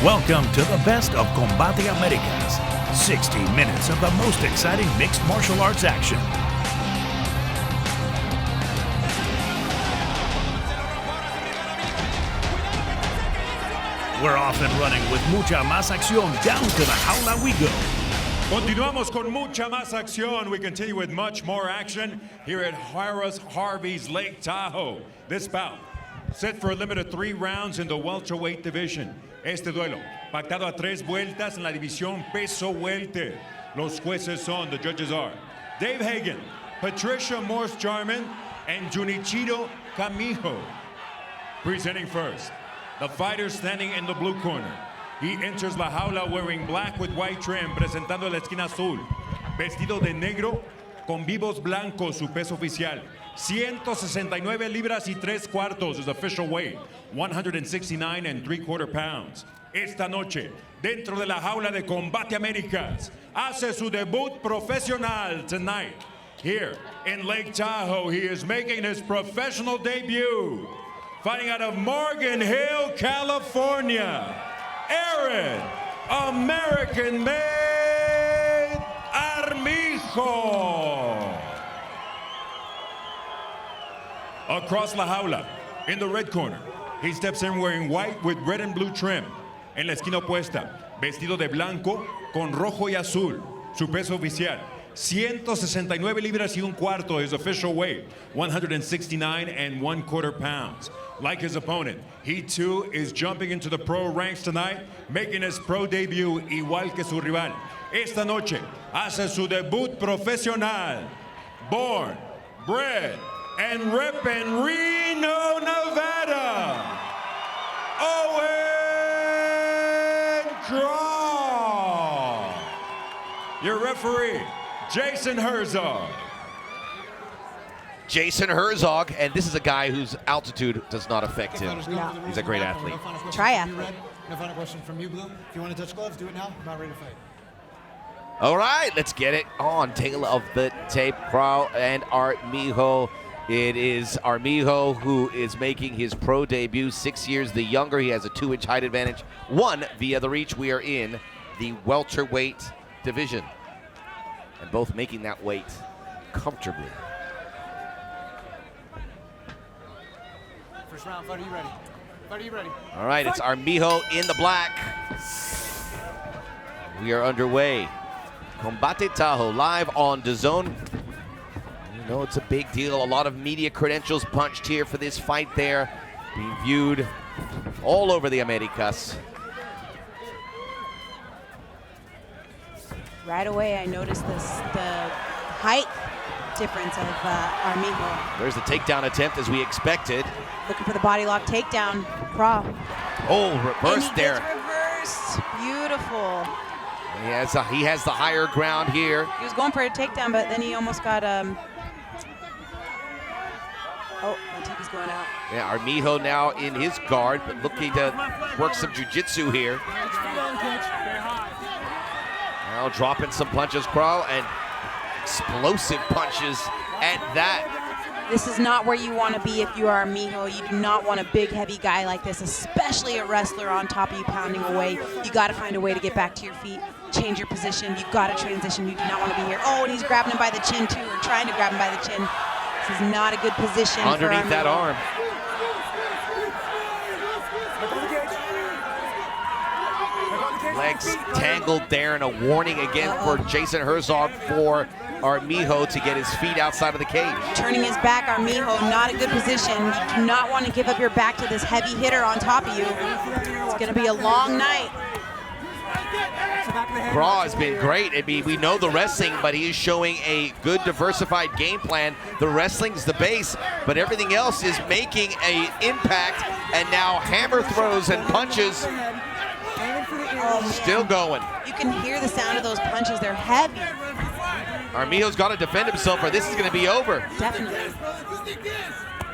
Welcome to the best of Combate Americas. 60 minutes of the most exciting mixed martial arts action. We're off and running with mucha más acción. Down to the jaula we go. Continuamos con mucha más acción. We continue with much more action here at Harvey's Lake Tahoe. This bout set for a limited 3 rounds in the welterweight division. Este duelo pactado a 3 vueltas en la división peso welter. Los jueces son, the judges are Dave Hagen, Patricia Morse-Jarman, and Junichiro Kamijo. Presenting first, the fighter standing in the blue corner. He enters la jaula wearing black with white trim, presentando la esquina azul. Vestido de negro, con vivos blancos, su peso oficial. 169 libras y 3/4 is official weight. 169 3/4 pounds. Esta noche, dentro de la jaula de Combate Americas, hace su debut profesional tonight. Here in Lake Tahoe, he is making his professional debut. Fighting out of Morgan Hill, California, Aaron American-made Armijo. Across la jaula, in the red corner, he steps in wearing white with red and blue trim. En la esquina opuesta, vestido de blanco con rojo y azul, su peso oficial. 169 libras y 1/4 is official weight. 169 1/4 pounds. Like his opponent, he too is jumping into the pro ranks tonight, making his pro debut igual que su rival. Esta noche hace su debut profesional. Born, bred, and rep in Reno, Nevada, Owen Craugh. Your referee, Jason Herzog. Jason Herzog, and this is a guy whose altitude does not affect him. No. He's a great athlete. Triathlete. No final question from you, Blue. If you want to touch gloves, do it now. I'm about ready to fight. All right, let's get it on. Tail of the tape, Craugh and Armijo. It is Armijo who is making his pro debut, 6 years the younger. He has a 2-inch height advantage, 1 via the reach. We are in the welterweight division, and both making that weight comfortably. First round, fight, are you ready? Fight, are you ready? All right, it's Armijo in the black. We are underway. Combate Tahoe live on DAZN. You know it's a big deal. A lot of media credentials punched here for this fight there. Being viewed all over the Americas. Right away, I noticed the height difference of Armijo. There's the takedown attempt as we expected. Looking for the body lock takedown. Craugh. Oh, reverse and he there. gets reversed. Beautiful. He has the higher ground here. He was going for a takedown, but then he almost got Oh, my TV's going out. Yeah, Armijo now in his guard, but looking to work some jiu-jitsu here. Now dropping some punches, Craugh, and explosive punches at that. This is not where you want to be if you are Armijo. You do not want a big, heavy guy like this, especially a wrestler on top of you pounding away. You got to find a way to get back to your feet, change your position. You got to transition. You do not want to be here. Oh, and he's grabbing him by the chin too, or trying to grab him by the chin. This is not a good position underneath for that arm. Legs tangled there, and a warning again for Jason Herzog for Armijo to get his feet outside of the cage. Turning his back, Armijo, not a good position. You do not want to give up your back to this heavy hitter on top of you. It's going to be a long night. Craugh has been great. I mean, we know the wrestling, but he is showing a good diversified game plan. The wrestling's the base, but everything else is making an impact, and now hammer throws and punches. Still going. You can hear the sound of those punches. They're heavy. Armijo's got to defend himself, or this is going to be over. Definitely.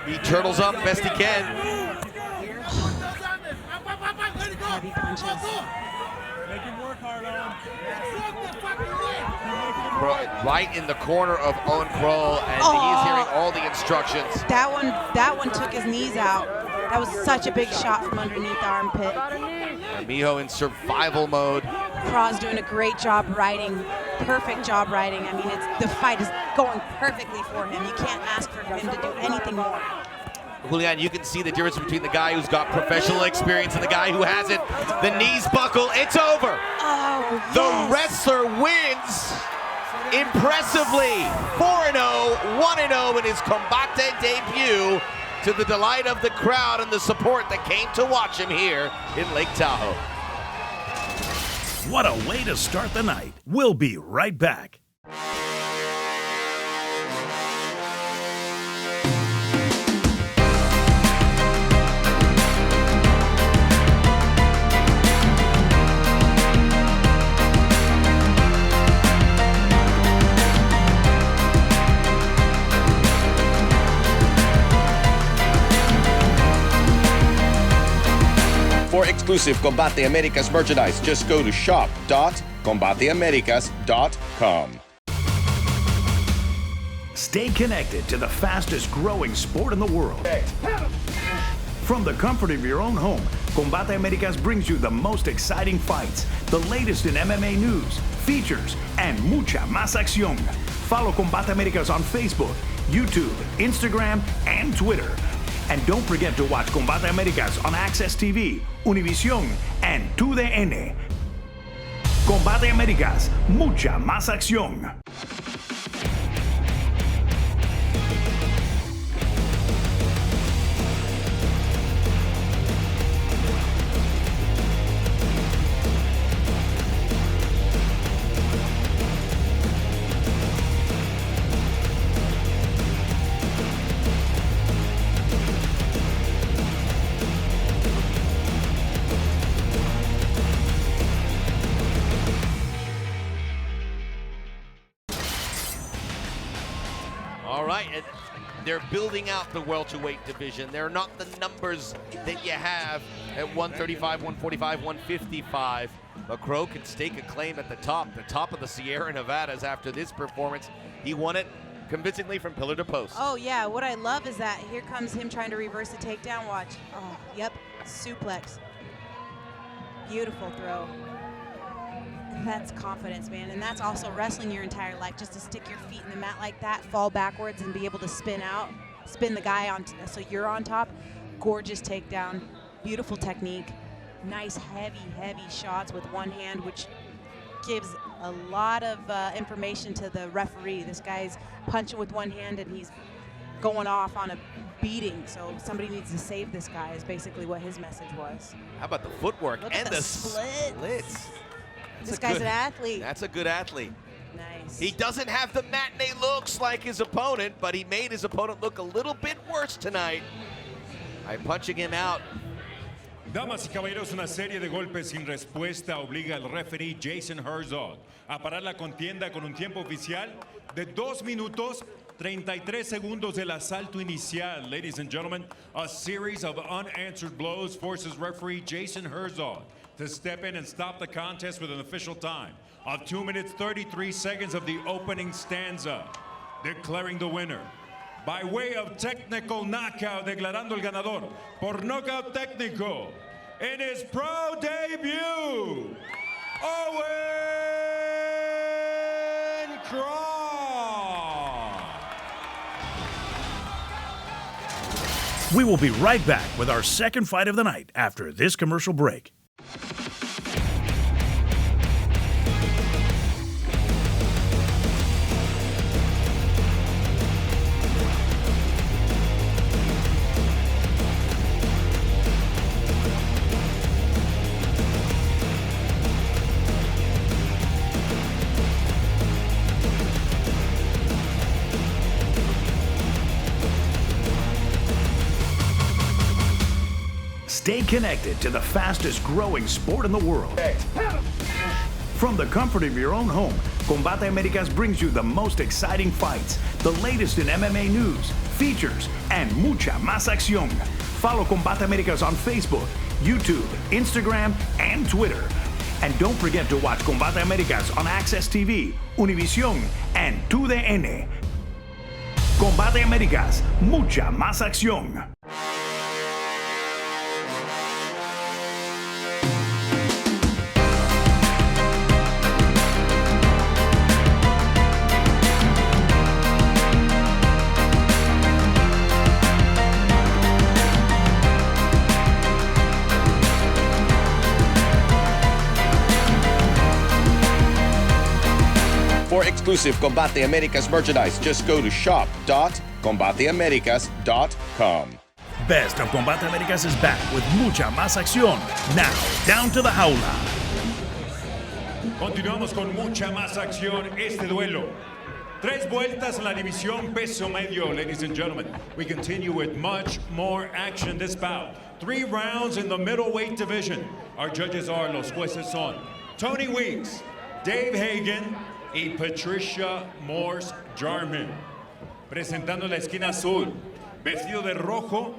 He turtles up best he can. Heavy punches. Right in the corner of Owen Craugh, and he's hearing all the instructions. That one took his knees out. That was such a big shot from underneath the armpit. Armijo in survival mode. Craw's doing a great job riding, perfect job riding. I mean, the fight is going perfectly for him. You can't ask for him to do anything more. Julian, you can see the difference between the guy who's got professional experience and the guy who hasn't. The knees buckle, it's over. Oh, yes. The wrestler wins impressively. 4-0, 1-0 in his Combate debut, to the delight of the crowd and the support that came to watch him here in Lake Tahoe. What a way to start the night. We'll be right back. For exclusive Combate Americas merchandise, just go to shop.combateamericas.com. Stay connected to the fastest growing sport in the world. From the comfort of your own home, Combate Americas brings you the most exciting fights, the latest in MMA news, features, and mucha más acción. Follow Combate Americas on Facebook, YouTube, Instagram, and Twitter. And don't forget to watch Combate Americas on Access TV, Univision, and 2DN. Combate Americas, mucha más acción. All right, and they're building out the welterweight division. They're not the numbers that you have at 135, 145, 155. But Craugh can stake a claim at the top of the Sierra Nevadas after this performance. He won it convincingly from pillar to post. Oh, yeah. What I love is that here comes him trying to reverse the takedown. Watch. Oh, yep. Suplex. Beautiful throw. That's confidence, man. And that's also wrestling your entire life, just to stick your feet in the mat like that, fall backwards, and be able to spin out, spin the guy on, so you're on top. Gorgeous takedown. Beautiful technique. Nice, heavy shots with one hand, which gives a lot of information to the referee. This guy's punching with one hand, and he's going off on a beating, so somebody needs to save this guy, is basically what his message was. How about the footwork Look and at the splits. This guy's an athlete. That's a good athlete. Nice. He doesn't have the matinee looks like his opponent, but he made his opponent look a little bit worse tonight by punching him out. Damas y caballeros, una serie de golpes sin respuesta obliga al referee Jason Herzog a parar la contienda con un tiempo oficial de 2 minutos 33 segundos del asalto inicial. Ladies and gentlemen, a series of unanswered blows forces referee Jason Herzog to step in and stop the contest with an official time of 2 minutes 33 seconds of the opening stanza, declaring the winner by way of technical knockout, declarando el ganador por knockout técnico in his pro debut, Owen Craugh. We will be right back with our second fight of the night after this commercial break. Stay connected to the fastest growing sport in the world. From the comfort of your own home, Combate Americas brings you the most exciting fights, the latest in MMA news, features, and mucha más acción. Follow Combate Americas on Facebook, YouTube, Instagram, and Twitter. And don't forget to watch Combate Americas on Access TV, Univision, and 2DN. Combate Americas, mucha más acción. exclusive Combate Americas merchandise. Just go to shop.combateamericas.com. Best of Combate Americas is back with mucha más acción. Now, down to the jaula. Continuamos con mucha más acción este duelo. 3 vueltas en la división peso medio, ladies and gentlemen. We continue with much more action this bout. 3 rounds in the middleweight division. Our judges are, los jueces son Tony Weeks, Dave Hagen y Patricia Morse Jarman. Presentando la esquina azul, vestido de rojo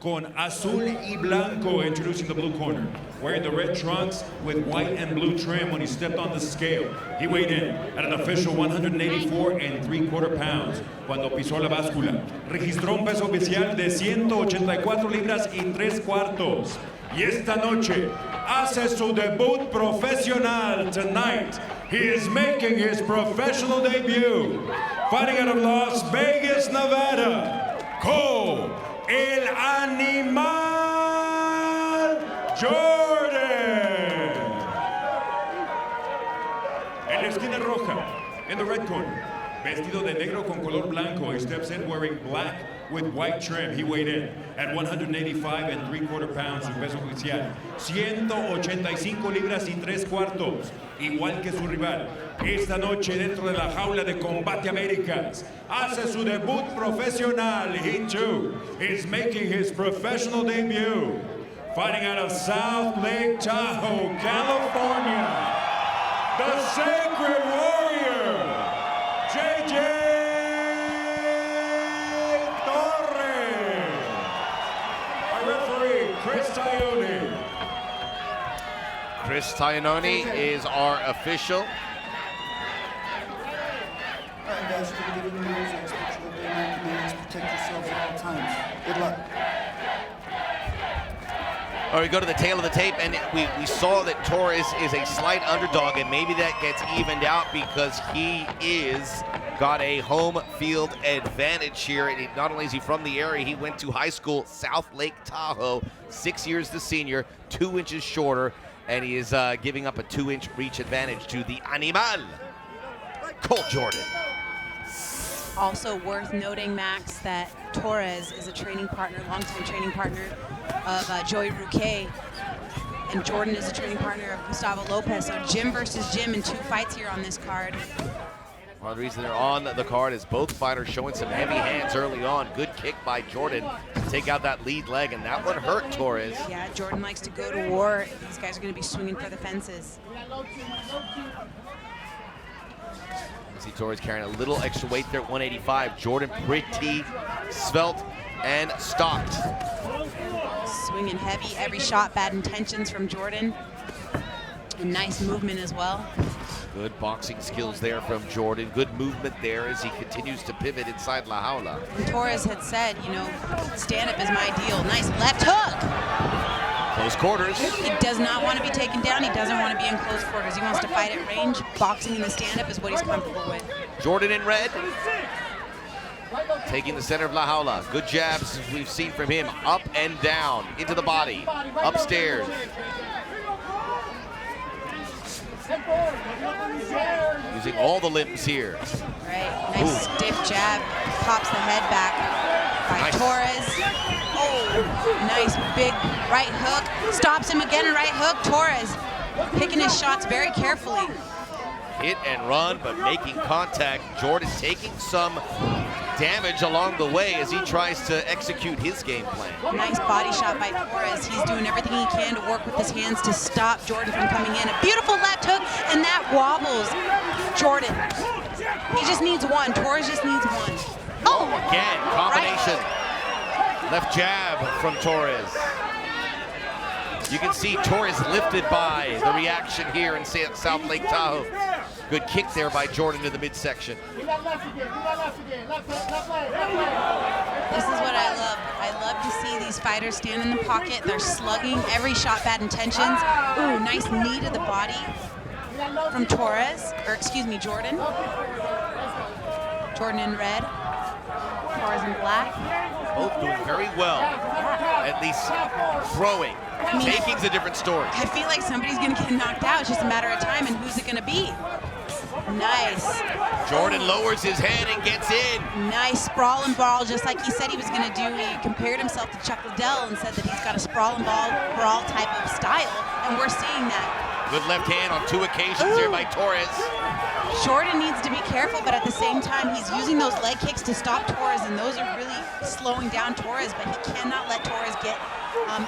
con azul y blanco, introducing the blue corner. Wearing the red trunks with white and blue trim when he stepped on the scale. He weighed in at an official 184 3/4 pounds. Cuando pisó la báscula, registró un peso oficial de 184 libras y 3/4. Y esta noche hace su debut profesional tonight. He is making his professional debut. Fighting out of Las Vegas, Nevada, El Animal Jordan. En la esquina roja, in the red corner, vestido de negro con color blanco, he steps in wearing black with white trim. He weighed in at 185 3/4 pounds, su peso oficial 185 libras y 3/4, igual que su rival. Esta noche dentro de la jaula de Combate Américas hace su debut profesional. He too is making his professional debut. Fighting out of South Lake Tahoe, California, the Sacred Warrior, JJ Torres. Our referee, Chris Taglioni. Chris Taglioni is our official. All right, guys, you're going to get in the rules. I expect you to obey my commands. Protect yourselves at all times. Good luck. All right, we go to the tail of the tape, and we saw that Torres is a slight underdog, and maybe that gets evened out because he got a home field advantage here. And not only is he from the area, he went to high school, South Lake Tahoe, 6 years the senior, 2 inches shorter, and he is giving up a 2-inch reach advantage to the Animal, Colt Jordan. Also worth noting, Max, that Torres is a training partner, longtime training partner of Joey Ruque, and Jordan is a training partner of Gustavo Lopez. So Jim versus Jim in 2 fights here on this card. One of the reasons they're on the card is both fighters showing some heavy hands early on. Good kick by Jordan to take out that lead leg, and that one hurt Torres. Yeah, Jordan likes to go to war. These guys are going to be swinging for the fences. See Torres carrying a little extra weight there at 185. Jordan pretty svelte and stocked. Swinging heavy, every shot, bad intentions from Jordan. And nice movement as well. Good boxing skills there from Jordan. Good movement there as he continues to pivot inside La Jaula. And Torres had said, you know, stand-up is my deal. Nice left hook. Close quarters. He does not want to be taken down. He doesn't want to be in close quarters. He wants to fight at range. Boxing in the stand-up is what he's comfortable with. Jordan in red, taking the center of La Jaula. Good jabs we've seen from him, up and down, into the body, upstairs. Using all the limbs here. Right, nice stiff jab, pops the head back by Nice. Torres. Oh, nice big right hook, stops him again, a right hook. Torres picking his shots very carefully. Hit and run, but making contact. Jordan taking some damage along the way as he tries to execute his game plan. Nice body shot by Torres. He's doing everything he can to work with his hands to stop Jordan from coming in. A beautiful left hook, and that wobbles Jordan. He just needs one. Torres just needs one. Oh, Again, combination. Right. Left jab from Torres. You can see Torres lifted by the reaction here in South Lake Tahoe. Good kick there by Jordan to the midsection. This is what I love. I love to see these fighters stand in the pocket. They're slugging every shot, bad intentions. Ooh, nice knee to the body from Torres, or excuse me, Jordan. Jordan in red, Torres in black. Both doing very well, at least throwing. Taking's a different story. I feel like somebody's gonna get knocked out. It's just a matter of time, and who's it gonna be? Nice. Jordan lowers his head and gets in. Nice sprawl and brawl, just like he said he was going to do. He compared himself to Chuck Liddell and said that he's got a sprawl and brawl type of style, and we're seeing that. Good left hand on 2 occasions here by Torres. Jordan needs to be careful, but at the same time, he's using those leg kicks to stop Torres, and those are really slowing down Torres, but he cannot let Torres get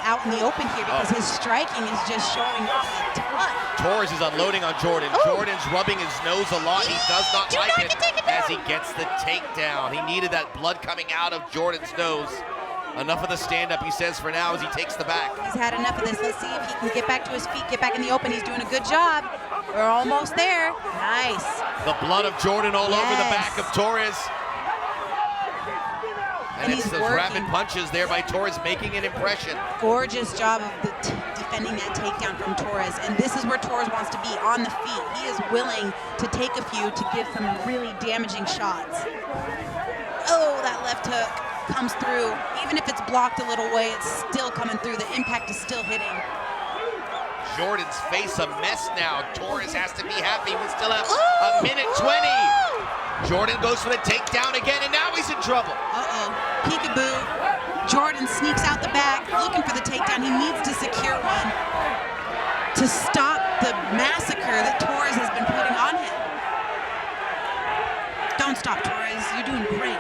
out in the open here because his striking is just showing off a ton. Torres is unloading on Jordan. Jordan's rubbing his nose a lot. He does not like it as he gets the takedown. He needed that blood coming out of Jordan's nose. Enough of the stand-up, he says, for now as he takes the back. He's had enough of this. Let's see if he can get back to his feet, get back in the open. He's doing a good job. We're almost there. Nice. The blood of Jordan all over the back of Torres. And it's those rapid punches there by Torres making an impression. Gorgeous job of defending that takedown from Torres. And this is where Torres wants to be, on the feet. He is willing to take a few to give some really damaging shots. Oh, that left hook comes through. Even if it's blocked a little way, it's still coming through. The impact is still hitting. Jordan's face a mess now. Torres has to be happy. We still have a minute 20. Jordan goes for the takedown again, and now he's in trouble. Peekaboo. Jordan sneaks out the back, looking for the takedown. He needs to secure one to stop the massacre that Torres has been putting on him. Don't stop, Torres. You're doing great.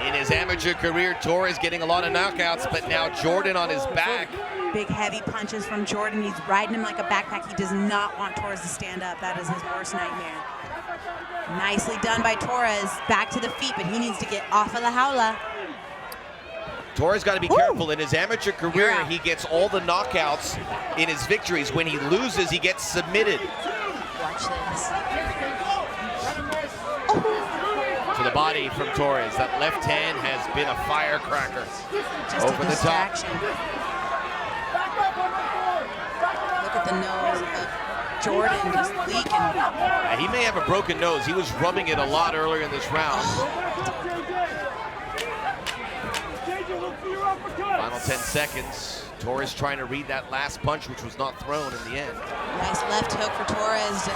In his amateur career, Torres getting a lot of knockouts, but now Jordan on his back. Big heavy punches from Jordan. He's riding him like a backpack. He does not want Torres to stand up. That is his worst nightmare. Nicely done by Torres. Back to the feet, but he needs to get off of the jaula. Torres got to be careful. In his amateur career, he gets all the knockouts in his victories. When he loses, he gets submitted. Watch this. To the body from Torres. That left hand has been a firecracker. Just over the top. Look at the nose of Jordan just leaking. He may have a broken nose. He was rubbing it a lot earlier in this round. Final 10 seconds. Torres trying to read that last punch, which was not thrown in the end. Nice left hook for Torres.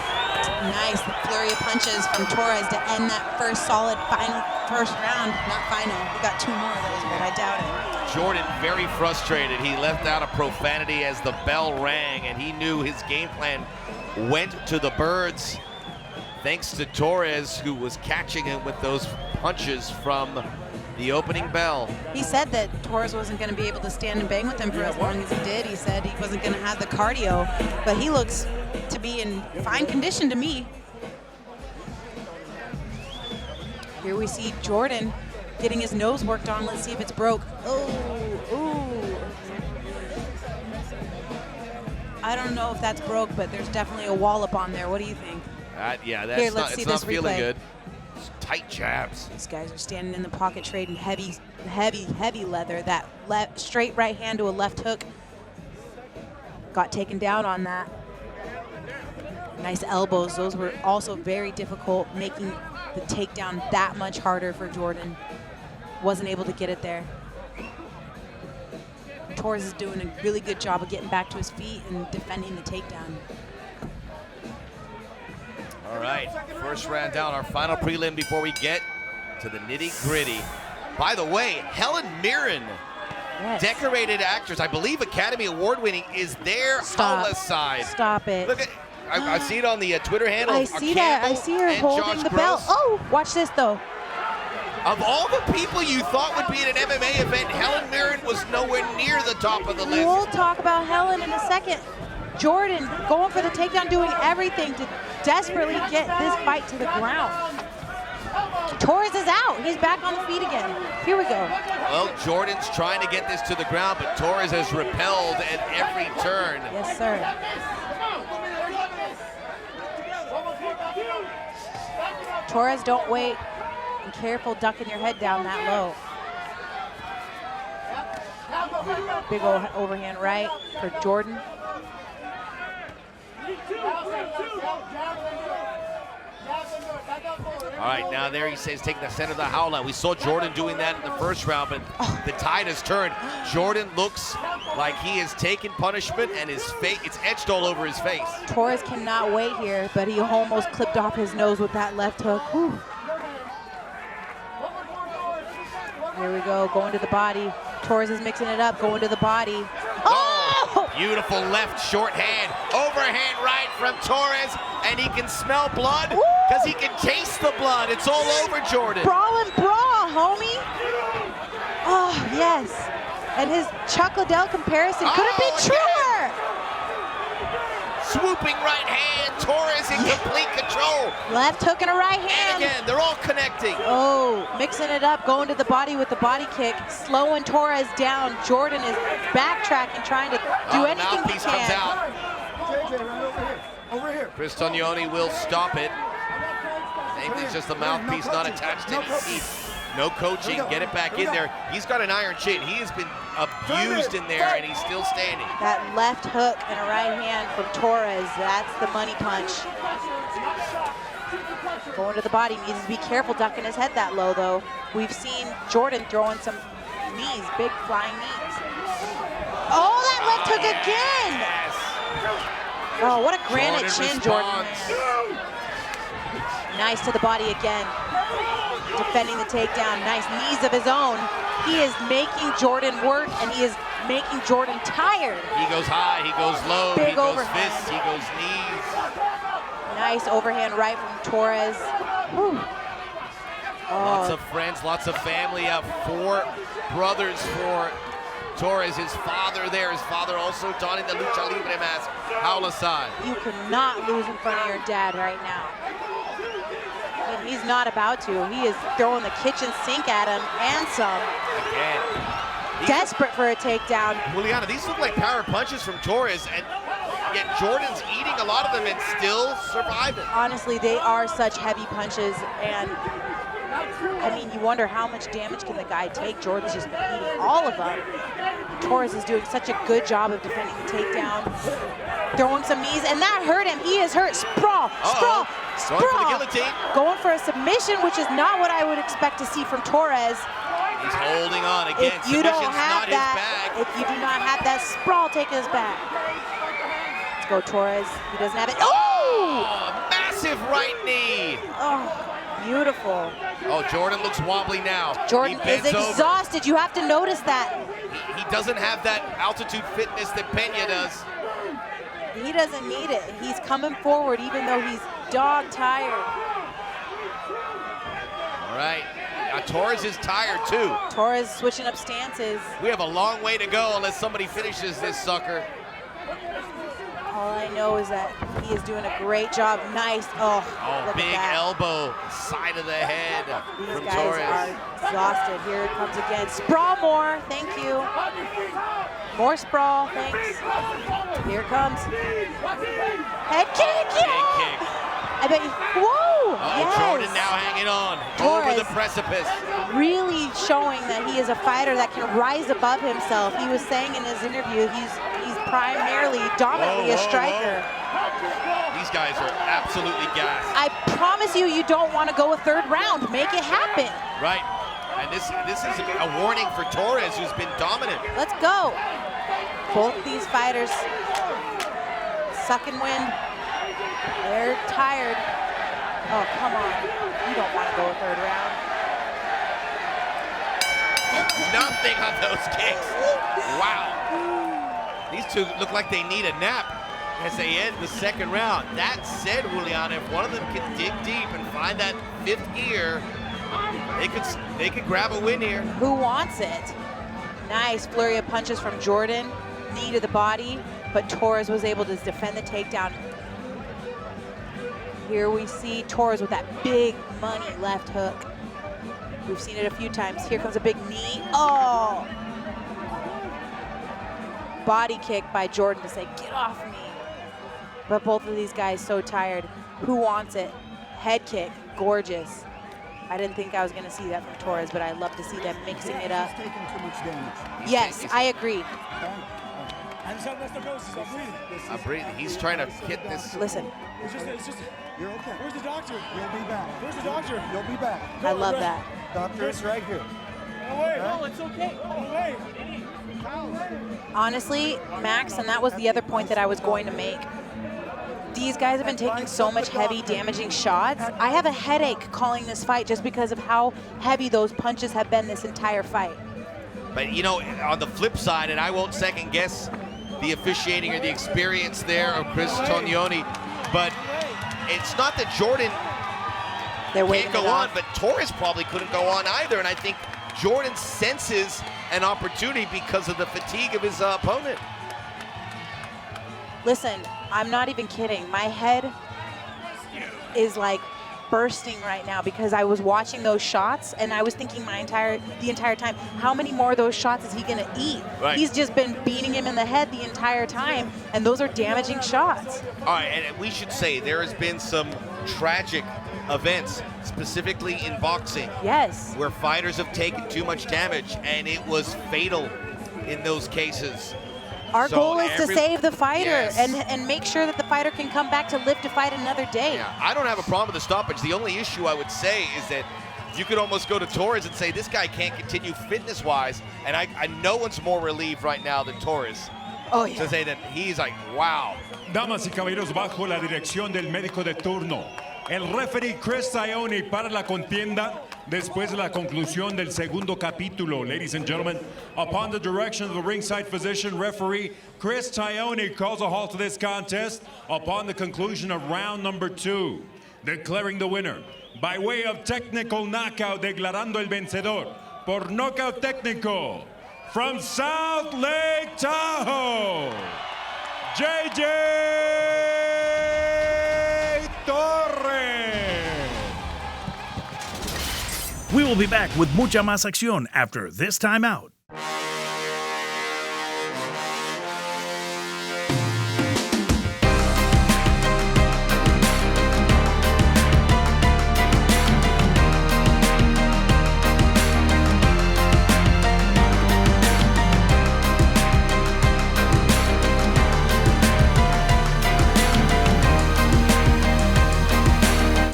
Nice flurry of punches from Torres to end that first solid first round. Not final. We got 2 more of those, but I doubt it. Jordan very frustrated. He left out a profanity as the bell rang, and he knew his game plan went to the birds. Thanks to Torres, who was catching him with those punches from the opening bell. He said that Torres wasn't going to be able to stand and bang with him for as long as he did. He said he wasn't going to have the cardio, but he looks to be in fine condition to me. Here we see Jordan getting his nose worked on. Let's see if it's broke. Ooh. I don't know if that's broke, but there's definitely a wallop on there. What do you think? Yeah, that's Here, let's see this feeling replay. good. Tight jabs. These guys are standing in the pocket trading heavy leather. That straight right hand to a left hook. Got taken down on that. Nice elbows. Those were also very difficult, making the takedown that much harder for Jordan. Wasn't able to get it there. Torres is doing a really good job of getting back to his feet and defending the takedown. All right, first round down, our final prelim before we get to the nitty-gritty. By the way, Helen Mirren, decorated actress, I believe Academy Award winning, is there on the side. Stop it. Look at, I see it on the Twitter handle. I see that. I see her holding the belt. Oh, watch this though. Of all the people you thought would be at an MMA event, Helen Mirren was nowhere near the top of the list. We'll talk about Helen in a second. Jordan going for the takedown, doing everything to desperately get this fight to the ground. Torres is out. He's back on the feet again. Here we go. Well, Jordan's trying to get this to the ground, but Torres has repelled at every turn. Yes, sir. Torres, don't wait. Be careful ducking your head down that low. Big old overhand right for Jordan. All right, now there he says taking the center of the howler. We saw Jordan doing that in the first round, but the tide has turned. Jordan looks like he has taken punishment, and his face, it's etched all over his face. Torres cannot wait here, but he almost clipped off his nose with that left hook. Whew. Here we go, going to the body. Torres is mixing it up, going to the body. Oh! Beautiful left short hand, overhand right from Torres, and he can smell blood because he can taste the blood. It's all over Jordan. Brawl and brawl, homie. Oh, yes. And his Chuck Liddell comparison couldn't be truer. Swooping right hand, Torres in complete control. Left hook and a right hand. And again, they're all connecting. Oh, mixing it up, going to the body with the body kick, slowing Torres down. Jordan is backtracking, trying to do anything he mouthpiece can. comes out. JJ, right over here. Over here. Cristognoni will stop it. Same thing's just the mouthpiece not attached to any teeth. No coaching, get it back in there. He's got an iron chin. He has been abused in there, and he's still standing. That left hook and a right hand from Torres, that's the money punch. Going to the body, needs to be careful ducking his head that low though. We've seen Jordan throwing some knees, big flying knees. Oh, that left hook again! Yes. Oh, what a granite chin Jordan responds. has. Nice to the body again. Defending the takedown, nice knees of his own. He is making Jordan work, and he is making Jordan tired. He goes high, he goes low, Big he goes overhand. fists, he goes knees. Nice overhand right from Torres. Whew. Lots Oh, of friends, lots of family. 4 brothers for Torres. His father there, his father also donning the Lucha Libre mask. Howler side. you cannot lose in front of your dad right now. And he's not about to. He is throwing the kitchen sink at him and some. Again. Desperate for a takedown. Juliana, these look like power punches from Torres, and yet Jordan's eating a lot of them and still surviving. Honestly, they are such heavy punches, and I mean, you wonder how much damage can the guy take. Jordan's just been eating all of them. Torres is doing such a good job of defending the takedown. Throwing some knees, and that hurt him. He is hurt. Sprawl, sprawl, sprawl. Going for the guillotine. Going for a submission, which is not what I would expect to see from Torres. He's holding on again. If you don't Submission's have not his that, bag. if you do not have that sprawl, take his back. Let's go, Torres. He doesn't have it. Oh! Oh, massive right knee. Oh, beautiful. Oh, Jordan looks wobbly now. Jordan He is bends over. exhausted. You have to notice that. He doesn't have that altitude fitness that Pena does. He doesn't need it. He's coming forward even though he's dog tired. All right. Now, Torres is tired too. Torres switching up stances. We have a long way to go unless somebody finishes this sucker. All I know is that he is doing a great job. Nice. Oh, Oh, look big at that. elbow, side of the head These from guys Torres. are exhausted. Here it comes again. Sprawl more. Thank you. More sprawl. Thanks. Here it comes. Head kick. Big Yeah. kick. I bet you. Whoa. Oh, Yes. Jordan now hanging on Torres. over the precipice. Really showing that he is a fighter that can rise above himself. He was saying in his interview he's primarily, dominantly a striker. These guys are absolutely gassed. I promise you, you don't want to go a third round. Make it happen. Right. And this is a warning for Torres, who's been dominant. Let's go. Both of these fighters sucking wind. They're tired. Oh, come on. You don't want to go a third round. Nothing on those kicks. Wow. These two look like they need a nap as they end the second round. That said, Juliana, if one of them can dig deep and find that 5th gear, they could grab a win here. Who wants it? Nice flurry of punches from Jordan. Knee to the body, but Torres was able to defend the takedown. Here we see Torres with that big money left hook. We've seen it a few times. Here comes a big knee. Oh! Body kick by Jordan to say, get off me. But both of these guys so tired. Who wants it? Head kick, gorgeous. I didn't think I was gonna see that from Torres, but I love to see them mixing it up. He's taking too much damage. Yes, I agree. I just have messed up noses. I'm breathing. I'm breathing. He's trying to get this. Listen. It's just. You're okay. Where's the doctor? You'll be back. Where's the doctor? You'll be back. I love that. Doctor is right here. No way. No, it's okay. No way. Honestly, Max, and that was the other point that I was going to make. These guys have been taking so much heavy, damaging shots. I have a headache calling this fight just because of how heavy those punches have been this entire fight. But, you know, on the flip side, and I won't second guess the officiating or the experience there of Chris Tognoni, but it's not that Jordan can't go on, but Torres probably couldn't go on either. And I think Jordan senses an opportunity because of the fatigue of his opponent. Listen, I'm not even kidding. My head is like bursting right now because I was watching those shots and I was thinking the entire time, how many more of those shots is he gonna eat? Right. He's just been beating him in the head the entire time, and those are damaging shots. All right, and we should say there has been some tragic events, specifically in boxing. Yes. Where fighters have taken too much damage, and it was fatal in those cases. Our goal is to save the fighter, yes, and make sure that the fighter can come back to live to fight another day. Yeah, I don't have a problem with the stoppage. The only issue I would say is that you could almost go to Torres and say this guy can't continue fitness-wise, and I no one's more relieved right now than Torres. Oh, yeah. To say that he's like, wow. Damas y caballeros, bajo la dirección del médico de turno, el referee Chris Tognoni para la contienda después de la conclusión del segundo capítulo. Ladies and gentlemen, upon the direction of the ringside physician, referee Chris Tognoni calls a halt to this contest upon the conclusion of round number 2, declaring the winner by way of technical knockout, declarando el vencedor por knockout técnico from South Lake Tahoe, JJ Torres. We will be back with mucha más acción after this timeout.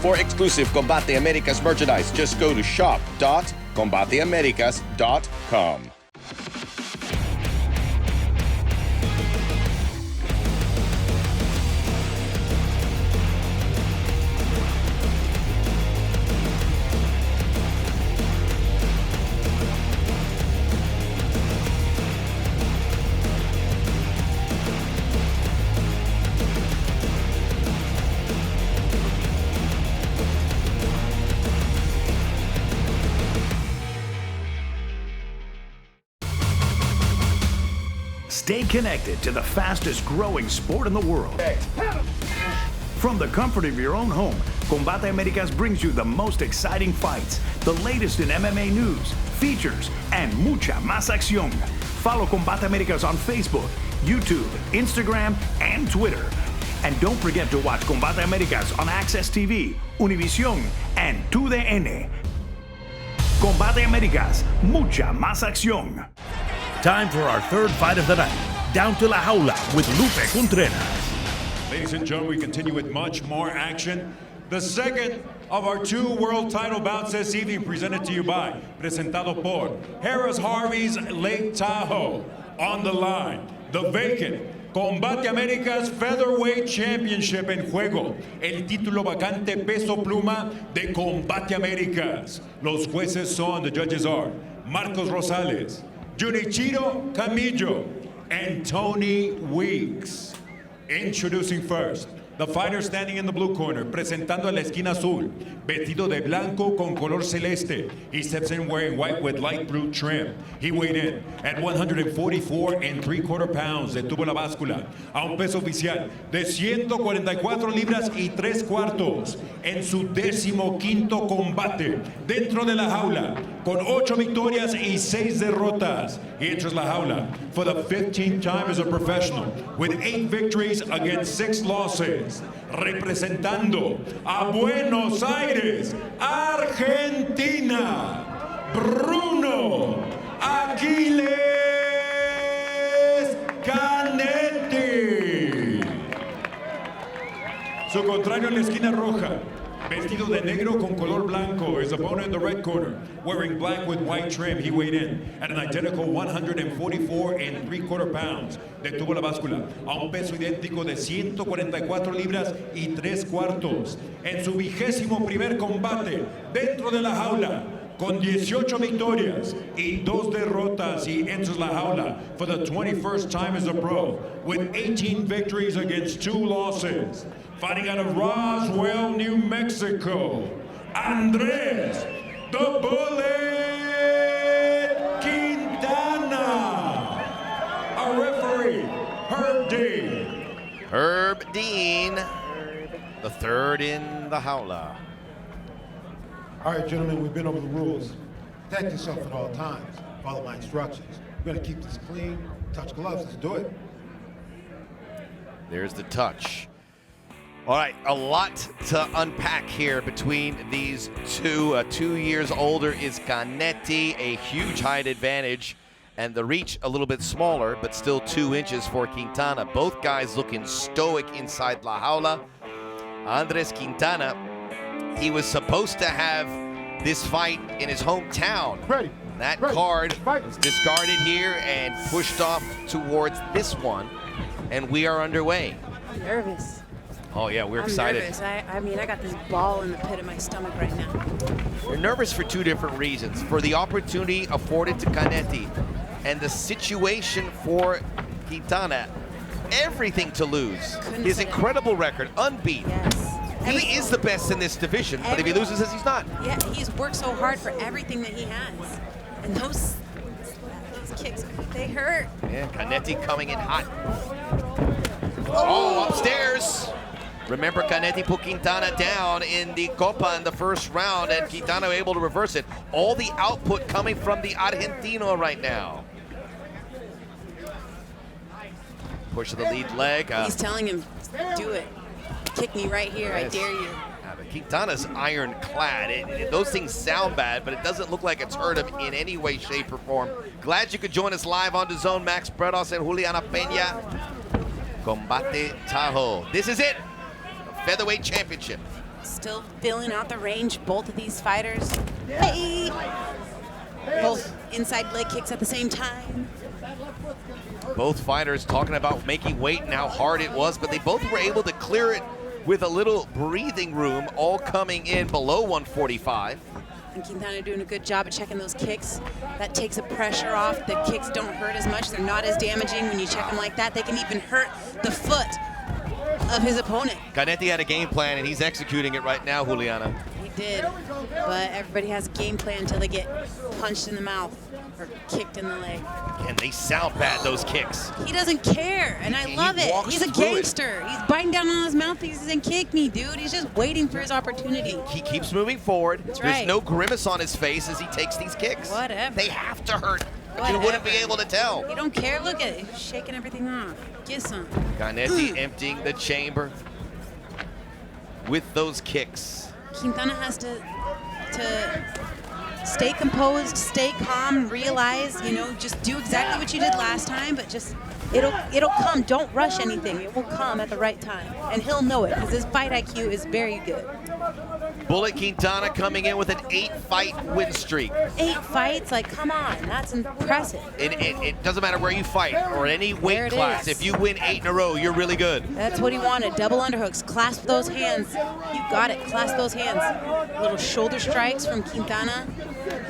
For exclusive Combate Americas merchandise, just go to shop.combateamericas.com. Stay connected to the fastest growing sport in the world. From the comfort of your own home, Combate Americas brings you the most exciting fights, the latest in MMA news, features, and mucha más acción. Follow Combate Americas on Facebook, YouTube, Instagram, and Twitter. And don't forget to watch Combate Americas on Access TV, Univision, and 2DN. Combate Americas, mucha más acción. Time for our third fight of the night. Down to La Jaula with Lupe Contreras. Ladies and gentlemen, we continue with much more action. The second of our 2 world title bouts this evening, presented to you by, presentado por Harris Harvey's Lake Tahoe. On the line, the vacant Combate Americas Featherweight Championship en juego. El título vacante peso pluma de Combate Americas. Los jueces son, the judges are Marcos Rosales, Junichiro Camillo, and Tony Weeks. Introducing first, the fighter standing in the blue corner, presentando a la esquina azul, vestido de blanco con color celeste. He steps in wearing white with light blue trim. He weighed in at 144 3/4 pounds. Detuvo la báscula a un peso oficial de 144 libras y 3/4 en su 15º combate dentro de la jaula, con 8 victorias y 6 derrotas. He enters la jaula for the 15th time as a professional with 8 victories against 6 losses. Representando a Buenos Aires, Argentina, Bruno Aquiles Cannetii. Su contrario en la esquina roja, vestido de negro con color blanco, his opponent in the red corner, wearing black with white trim. He weighed in at an identical 144 and 3/4 pounds. Detuvo la báscula a un peso idéntico de 144 libras y 3/4 en su 21º combate dentro de la jaula. Con 18 victorias y 2 derrotas, he enters la jaula for the 21st time as a pro with 18 victories against 2 losses. Fighting out of Roswell, New Mexico, Andrés the Bullet Quintana. Our referee, Herb Dean. Herb Dean, the third in the jaula. All right, gentlemen, we've been over the rules. Protect yourself at all times. Follow my instructions. We're gonna keep this clean. Touch gloves, let's do it. There's the touch. All right, a lot to unpack here between these two. 2 years older is Cannetii, a huge height advantage, and the reach a little bit smaller, but still 2 inches for Quintana. Both guys looking stoic inside La Jaula. Andrés Quintana, he was supposed to have this fight in his hometown. Ready. That Ready. card Fight. was discarded here and pushed off towards this one, and we are underway. I'm nervous. Oh yeah, we're excited. I'm nervous. I mean, I got this ball in the pit of my stomach right now. We're nervous for 2 different reasons. For the opportunity afforded to Cannetii and the situation for Quintana. Everything to lose. Couldn't His say it. incredible record, unbeaten. Yes. He is the best in this division, but if he loses this, he's not. Yeah, he's worked so hard for everything that he has. And those kicks, they hurt. Yeah, Cannetii coming in hot. Oh, upstairs. Remember, Cannetii put Quintana down in the Copa in the first round, and Quintana able to reverse it. All the output coming from the Argentino right now. Push of the lead leg. He's telling him, do it. Kick me right here, I dare you. Yeah, but Quintana's ironclad. Those things sound bad, but it doesn't look like it's hurt him in any way, shape, or form. Glad you could join us live on DAZN. Max Bredos and Juliana Peña. Combate Tahoe. This is it. The featherweight championship. Still filling out the range, both of these fighters. Hey! Both inside leg kicks at the same time. Both fighters talking about making weight and how hard it was, but they both were able to clear it with a little breathing room, all coming in below 145. And Quintana doing a good job at checking those kicks. That takes the pressure off. The kicks don't hurt as much. They're not as damaging when you check them like that. They can even hurt the foot of his opponent. Cannetii had a game plan, and he's executing it right now, Juliana. He did, but everybody has a game plan until they get punched in the mouth or kicked in the leg. And they sound bad, those kicks. He doesn't care, and I love it. He's a gangster. He's biting down on his mouthpieces and kick me, dude. He's just waiting for his opportunity. He keeps moving forward. That's There's right. no grimace on his face as he takes these kicks. Whatever. They have to hurt, but you wouldn't be able to tell. You don't care. Look at it. He's shaking everything off. Get some. Cannetii emptying the chamber with those kicks. Quintana has to stay composed, stay calm, realize, you know, just do exactly what you did last time, but just, it'll come. Don't rush anything. It will come at the right time. And he'll know it, because his fight IQ is very good. Bullet Quintana coming in with an 8-fight win streak. 8 fights? Like, come on. That's impressive. It doesn't matter where you fight or any There weight it class. is. If you win 8 in a row, you're really good. That's what he wanted. Double underhooks. Clasp those hands. You got it. Clasp those hands. Little shoulder strikes from Quintana.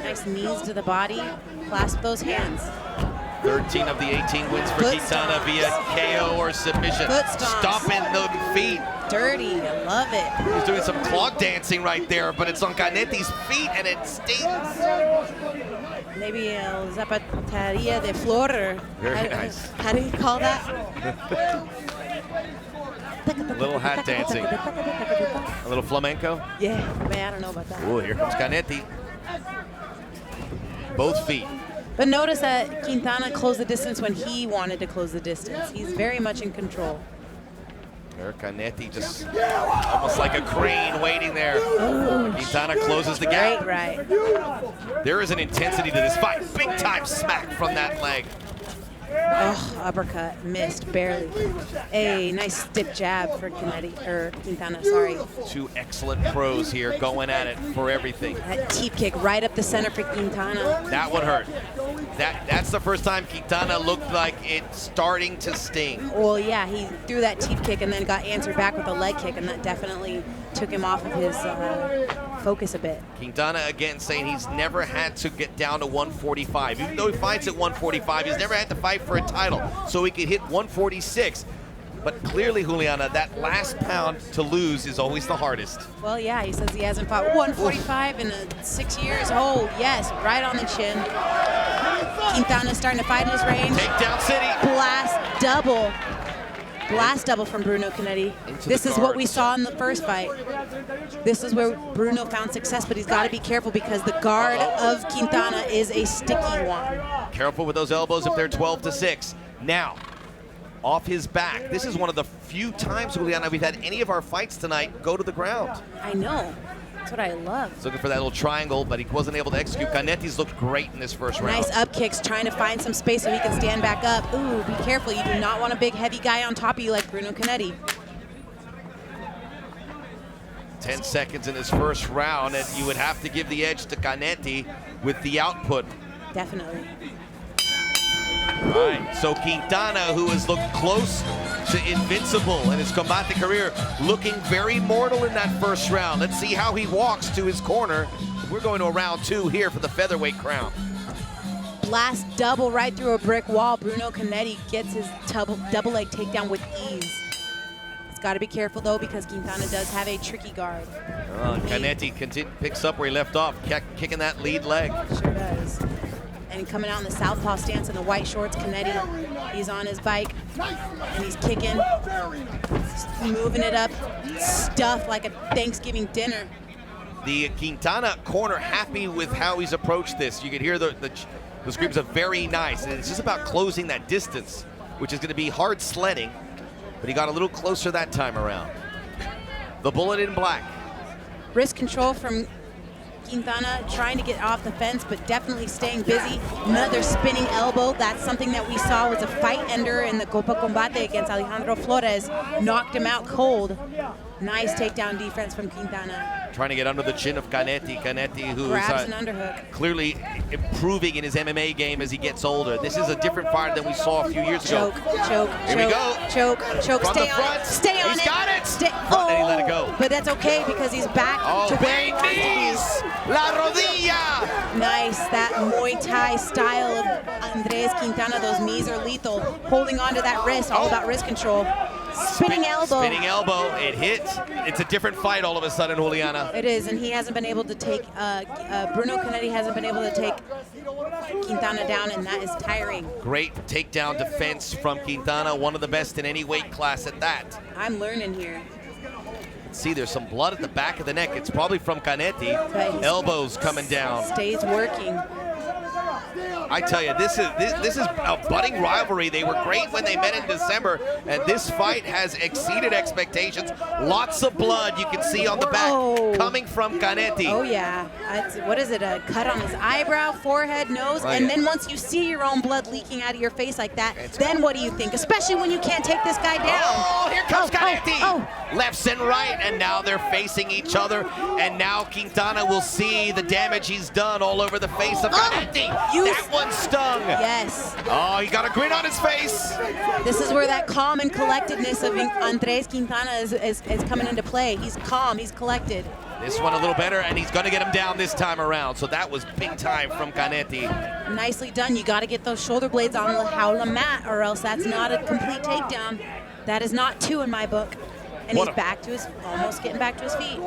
Nice knees to the body. Clasp those hands. 13 of the 18 wins for Foot Quintana stomps. via KO or submission. Foot stomps. Stomping the feet. Dirty. I love it. He's doing some clog dancing right there, but it's on Caneti's feet and it stings. Maybe a zapataria de flor, or Very nice. How do you call that? A little hat dancing. A little flamenco. Yeah, man, I don't know about that. Oh, here comes Cannetii. Both feet. But notice that Quintana closed the distance when he wanted to close the distance. He's very much in control. There, Cannetii just almost like a crane waiting there. Quintana closes the gap. Great right. There is an intensity to this fight. Big time smack from that leg. Oh, uppercut, missed barely. A nice stiff jab for Quintana, sorry. Two excellent pros here going at it for everything. That teep kick right up the center for Quintana. That one hurt. That's the first time Quintana looked like it's starting to sting. Well, yeah, he threw that teep kick and then got answered back with a leg kick, and that definitely took him off of his focus a bit. Quintana again saying he's never had to get down to 145. Even though he fights at 145, he's never had to fight for a title. So he could hit 146. But clearly, Juliana, that last pound to lose is always the hardest. Well, yeah, he says he hasn't fought 145 in 6 years. Oh, yes, right on the chin. Quintana's starting to fight in his range. Takedown city. Blast double. Blast double from Bruno Cannetii. This is what we saw in the first fight. This is where Bruno found success, but he's got to be careful because the guard of Quintana is a sticky one. Careful with those elbows if they're 12-6. Now, off his back. This is one of the few times, Juliana, we've had any of our fights tonight go to the ground. I know. That's what I love. He's looking for that little triangle, but he wasn't able to execute. Caneti's looked great in this first round. Nice up kicks, trying to find some space so he can stand back up. Ooh, be careful. You do not want a big, heavy guy on top of you like Bruno Cannetii. 10 seconds in his first round, and you would have to give the edge to Cannetii with the output. Definitely. All right, so Quintana, who has looked close to invincible in his Combate career, looking very mortal in that first round. Let's see how he walks to his corner. We're going to a round 2 here for the featherweight crown. Blast double right through a brick wall. Bruno Cannetii gets his double leg takedown with ease. He's got to be careful, though, because Quintana does have a tricky guard. Cannetii picks up where he left off, kicking that lead leg. Sure does. And coming out in the southpaw stance in the white shorts, Cannetii, he's on his bike, and he's kicking, moving it up, stuffed like a Thanksgiving dinner. The Quintana corner happy with how he's approached this. You can hear the screams of very nice, and it's just about closing that distance, which is going to be hard sledding, but he got a little closer that time around. The bullet in black. Wrist control from Quintana, trying to get off the fence, but definitely staying busy. Another spinning elbow. That's something that we saw was a fight ender in the Copa Combate against Alejandro Flores. Knocked him out cold. Nice takedown defense from Quintana. Trying to get under the chin of Cannetii. Cannetii, who grabs is an underhook. Clearly improving in his MMA game as he gets older. This is a different fighter than we saw a few years ago. Choke. Here we go. Choke. From Stay the on front. it. Stay on it. He's got it. Oh, and he let it go. But that's okay because he's back to where he wants to be. La rodilla. Nice, that Muay Thai style of Andrés Quintana. Those knees are lethal. Holding onto that wrist, all about wrist control. Spinning elbow. Spinning elbow. It hit. It's a different fight all of a sudden, Juliana. It is, and he hasn't been able to take, Bruno Cannetii hasn't been able to take Quintana down, and that is tiring. Great takedown defense from Quintana, one of the best in any weight class at that. I'm learning here. See, there's some blood at the back of the neck. It's probably from Cannetii. Elbows coming down. Stays working. I tell you, this is a budding rivalry. They were great when they met in December, and this fight has exceeded expectations. Lots of blood you can see on the back coming from Cannetii. Oh yeah, what is it? A cut on his eyebrow, forehead, nose, and then once you see your own blood leaking out of your face like that, then what do you think? Especially when you can't take this guy down. Oh, here comes Cannetii. Lefts and right, and now they're facing each other, and now Quintana will see the damage he's done all over the face of Cannetii. That one stung. Yes. Oh, he got a grin on his face. This is where that calm and collectedness of Andrés Quintana is coming into play. He's calm, he's collected. This one a little better, and he's going to get him down this time around. So that was big time from Cannetii. Nicely done. You got to get those shoulder blades on the jaula mat, or else that's not a complete takedown. That is not 2 in my book. And he's back to almost getting back to his feet.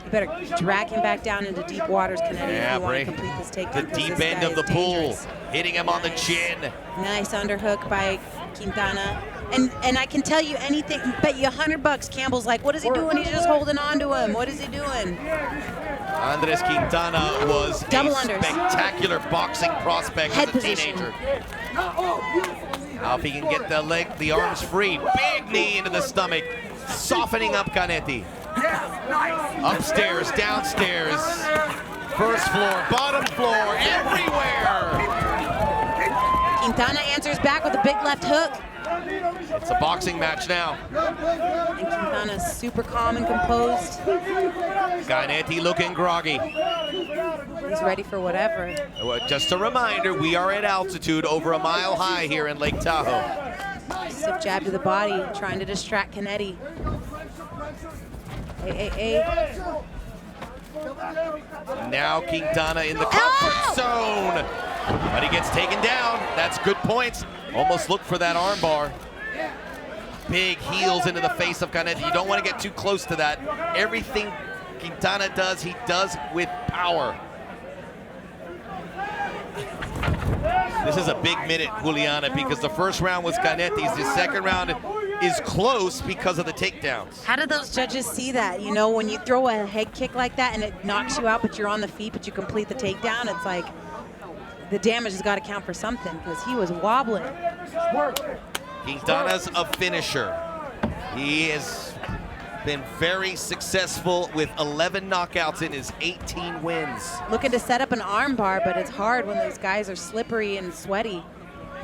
You better drag him back down into deep waters, Cannetii, if you want to complete this takedown. The deep end of the pool, hitting him on the chin. Nice underhook by Quintana. And I can tell you anything, bet you $100 Campbell's like, what is he doing? He's just holding on to him. What is he doing? Andrés Quintana was a spectacular boxing prospect as a teenager. Now if he can get the arms free, big knee into the stomach, softening up Cannetii. Upstairs, downstairs, first floor, bottom floor, everywhere. Quintana answers back with a big left hook. It's a boxing match now. And Quintana's super calm and composed. Cannetii looking groggy. He's ready for whatever. Well, just a reminder, we are at altitude over a mile high here in Lake Tahoe. Stiff jab to the body, trying to distract Cannetii. Hey. Now Quintana in the comfort zone. But he gets taken down. That's good points. Almost looked for that arm bar. Big heels into the face of Cannetii. You don't want to get too close to that. Everything Quintana does, he does with power. This is a big minute, Juliana, because the first round was Cannetii's. The second round is close because of the takedowns. How did those judges see that? You know, when you throw a head kick like that and it knocks you out, but you're on the feet, but you complete the takedown, it's like the damage has got to count for something because he was wobbling. Quintana's a finisher. He has been very successful with 11 knockouts in his 18 wins. Looking to set up an arm bar, but it's hard when those guys are slippery and sweaty.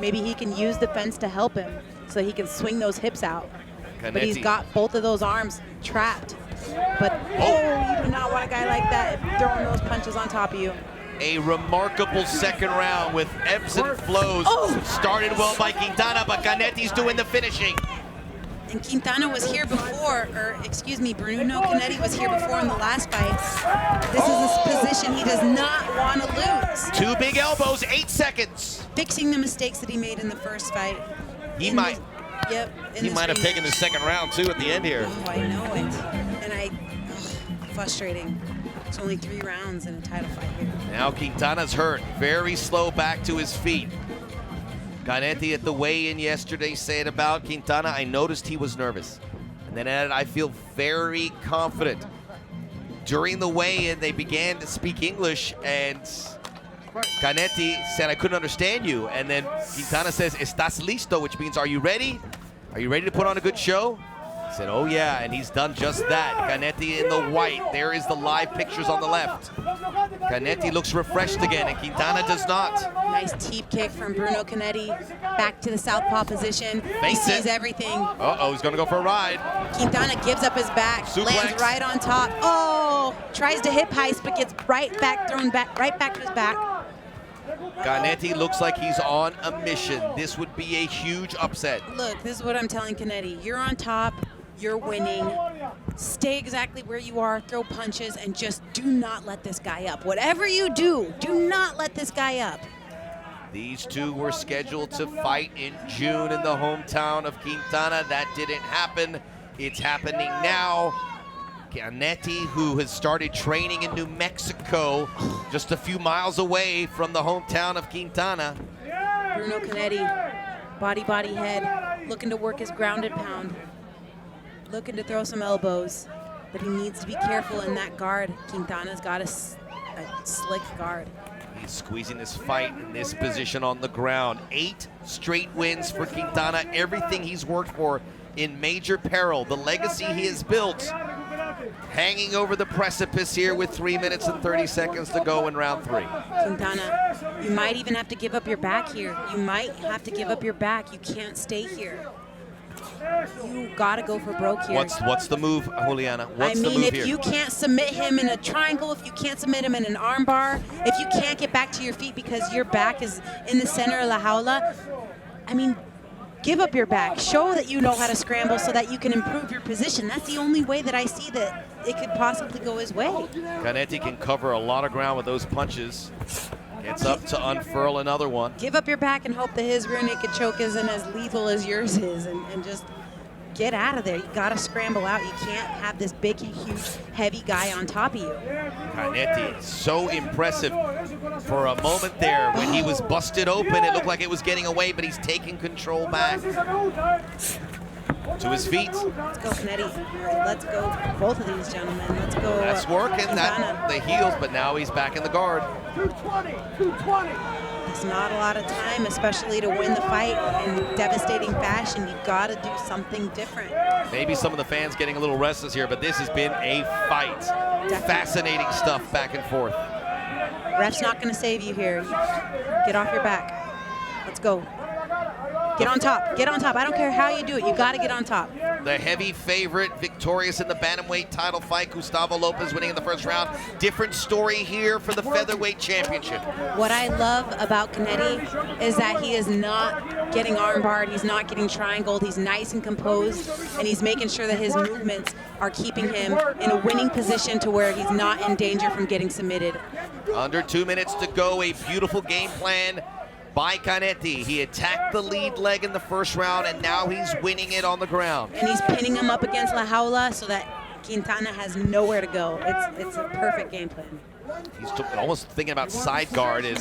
Maybe he can use the fence to help him so he can swing those hips out. Cannetii. But he's got both of those arms trapped. But, you do not want a guy like that throwing those punches on top of you. A remarkable second round with ebbs and flows. Started well by Quintana, but Cannetii's doing the finishing. And Quintana was here before, or excuse me, Bruno Cannetii was here before in the last fight. This is a position he does not want to lose. Two big elbows, 8 seconds. Fixing the mistakes that he made in the first fight. He might have rematch. taken the second round too at the end here. Oh, I know it. And frustrating. It's only 3 rounds in a title fight here. Now Quintana's hurt, very slow back to his feet. Cannetii at the weigh-in yesterday said about Quintana, I noticed he was nervous. And then added, I feel very confident. During the weigh-in, they began to speak English, and Cannetii said, I couldn't understand you. And then Quintana says, Estás listo, which means, are you ready? Are you ready to put on a good show? He said, oh yeah, and he's done just that. Cannetii in the white. There is the live pictures on the left. Cannetii looks refreshed again, and Quintana does not. Nice teep kick from Bruno Cannetii. Back to the southpaw position. He sees everything. Uh-oh, he's gonna go for a ride. Quintana gives up his back, Suplex. lands right on top. Oh, tries to hip heist, but gets right back to his back. Cannetii looks like he's on a mission. This would be a huge upset. Look, this is what I'm telling Cannetii. You're on top. You're winning. Stay exactly where you are, throw punches, and just do not let this guy up. Whatever you do not let this guy up. These two were scheduled to fight in June in the hometown of Quintana. That didn't happen. It's happening now. Cannetii, who has started training in New Mexico, just a few miles away from the hometown of Quintana. Bruno Cannetii, body, head, looking to work his grounded pound. Looking to throw some elbows, but he needs to be careful in that guard. Quintana's got a slick guard. He's squeezing this fight in this position on the ground. 8 straight wins for Quintana. Everything he's worked for in major peril. The legacy he has built. Hanging over the precipice here with 3 minutes and 30 seconds to go in round 3. Quintana, you might even have to give up your back here. You might have to give up your back. You can't stay here. You gotta go for broke here. What's the move, Juliana? What's the move if here? you can't submit him in a triangle, if you can't submit him in an arm bar, if you can't get back to your feet because your back is in the center of la jaula, give up your back. Show that you know how to scramble so that you can improve your position. That's the only way that I see that it could possibly go his way. Cannetii can cover a lot of ground with those punches. Gets up to unfurl another one. Give up your back and hope that his rear naked choke isn't as lethal as yours is, and just get out of there. You gotta scramble out. You can't have this big, huge, heavy guy on top of you. Cannetii, so impressive. For a moment there, when he was busted open, it looked like it was getting away, but he's taking control back. To his feet. Let's go, Cannetii. Let's go, both of these gentlemen. Let's go. That's working, Quintana. the heels, but now he's back in the guard. 220. It's not a lot of time, especially to win the fight in devastating fashion. You've got to do something different. Maybe some of the fans getting a little restless here, but this has been a fight. Definitely. Fascinating stuff back and forth. Ref's not going to save you here. Get off your back. Let's go. Get on top. Get on top. I don't care how you do it. You got to get on top. The heavy favorite, victorious in the bantamweight title fight, Gustavo Lopez winning in the first round. Different story here for the featherweight championship. What I love about Cannetii is that he is not getting armbarred. He's not getting triangled. He's nice and composed, and he's making sure that his movements are keeping him in a winning position to where he's not in danger from getting submitted. Under 2 minutes to go, a beautiful game plan by Cannetii. He attacked the lead leg in the first round, and now he's winning it on the ground. And he's pinning him up against La Jaula so that Quintana has nowhere to go. It's a perfect game plan. He's almost thinking about side guard. Is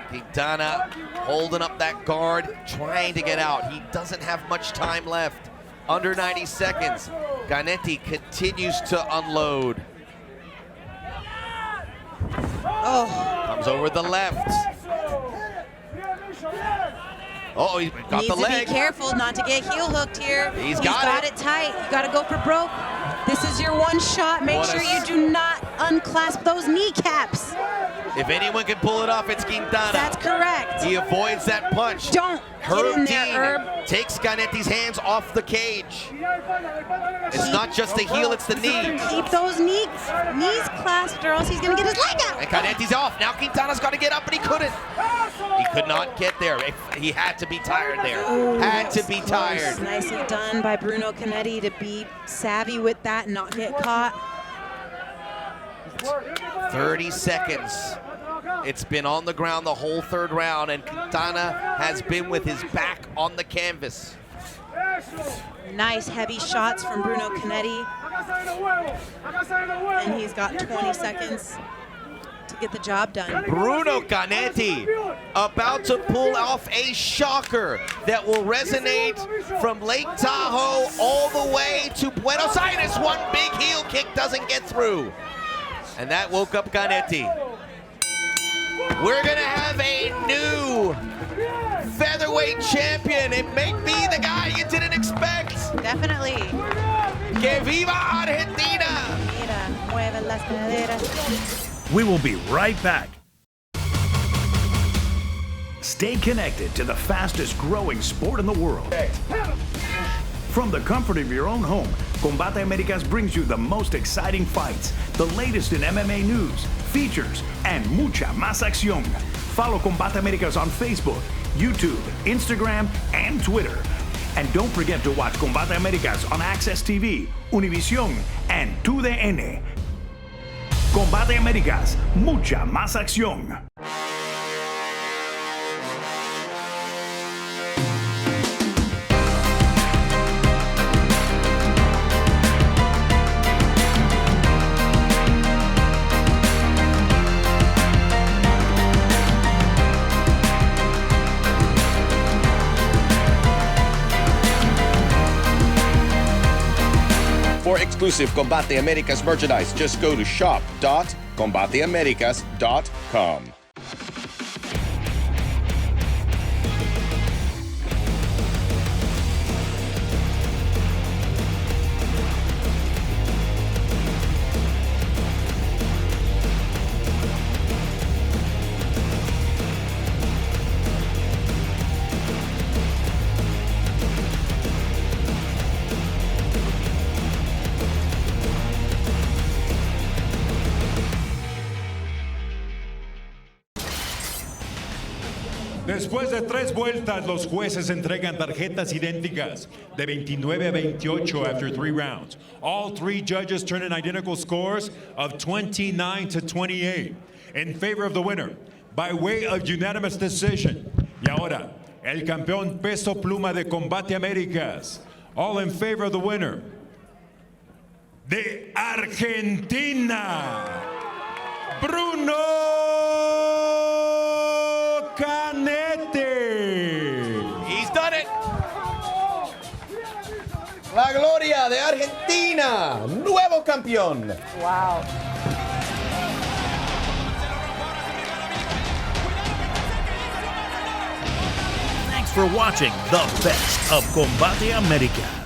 Quintana holding up that guard, trying to get out. He doesn't have much time left. Under 90 seconds. Cannetii continues to unload. Oh. Comes over the left. Oh, he got the leg. Needs to be careful not to get heel hooked here. He's got it tight. You got to go for broke. This is your one shot. Make sure you do not unclasp those kneecaps. If anyone can pull it off, it's Quintana. That's correct. He avoids that punch. Don't get in there, Herb. Takes Caneti's hands off the cage. It's not just the heel, it's the knee. Keep those knees clasped or else he's going to get his leg out. And Caneti's off. Now Quintana's got to get up, but he couldn't. He could not get there. He had to be tired there. Ooh, had to be tired. Nicely done by Bruno Cannetii to be savvy with that and not get caught. 30 seconds. It's been on the ground the whole third round, and Quintana has been with his back on the canvas. Nice heavy shots from Bruno Cannetii. And he's got 20 seconds to get the job done. Bruno Cannetii about to pull off a shocker that will resonate from Lake Tahoe all the way to Buenos Aires. One big heel kick doesn't get through. And that woke up Cannetii. We're gonna have a new featherweight champion. It may be the guy you didn't expect. Definitely. Que viva Argentina! Mira, mueven las caderas. We will be right back. Stay connected to the fastest growing sport in the world. From the comfort of your own home, Combate Americas brings you the most exciting fights, the latest in MMA news, features, and mucha más acción. Follow Combate Americas on Facebook, YouTube, Instagram, and Twitter. And don't forget to watch Combate Americas on Access TV, Univision, and 2DN. Combate Americas, mucha más acción. For exclusive Combate Americas merchandise, just go to shop.combateamericas.com. Después de 3 vueltas, los jueces entregan tarjetas idénticas de 29 a 28 after 3 rounds. All 3 judges turn in identical scores of 29 to 28 in favor of the winner by way of unanimous decision. Y ahora, el campeón peso pluma de Combate Americas. All in favor of the winner de Argentina, Bruno Cannetii. He's done it. La gloria de Argentina, nuevo campeón. Wow. Thanks for watching the best of Combate Americas.